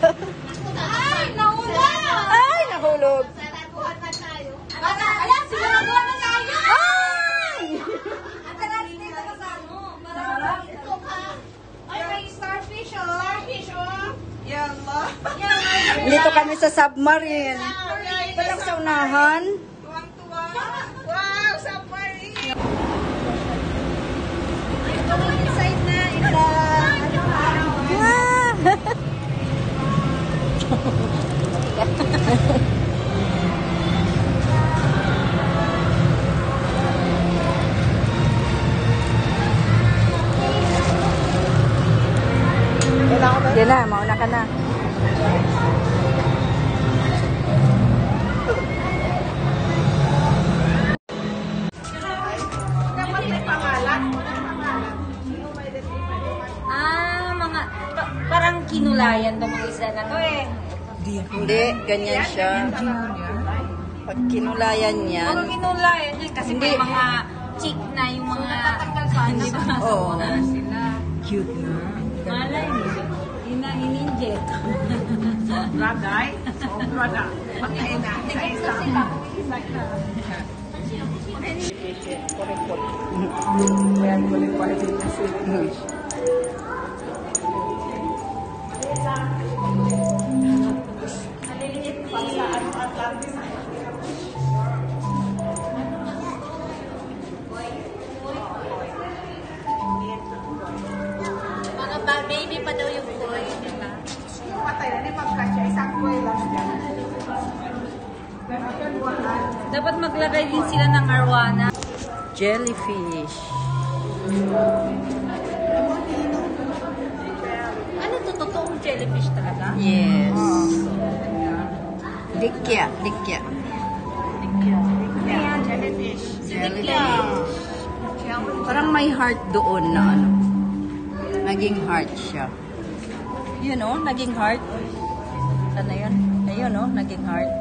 Ay, nahulog! Ay, nahulog. Nanaguhan na tayo. Alam, sinagawa na tayo! Ay! At last day na sa ano. Marami ito ka. Ay, may starfish, oh. Starfish, oh. Yalla. Dito kami sa submarine. Walang sa unahan. Tuwang-tuwa. Wow, submarine. Ito mo inside na. Ito. Yan na, mauna ka na. Dapat may pangalan. Parang kinulayan to mga isda na to eh. Hindi, ganyan siya. Pag kinulayan yan. Mga kinulayan yan kasi may mga chick na yung mga... Hindi ba? Oo. Sila. Cute na. Malay mo. In-inject. Ragay. Sobra na. Pagkain na. Isa-isa. Yan, kulit-kulit na silfish. Mga baby pa daw yung boy. Diba? Patay na ni pagkasya. Isang buhay lang yan. Dapat maglagay din sila ng arwana. Jellyfish. Ano to? Totoong jellyfish talaga? Yes. Dikya, dikya. Ayan, jellyfish. Jellyfish. Parang may heart doon na ano. Naging heart siya. Yun o, naging heart. Saan na yun? Ayun o, naging heart.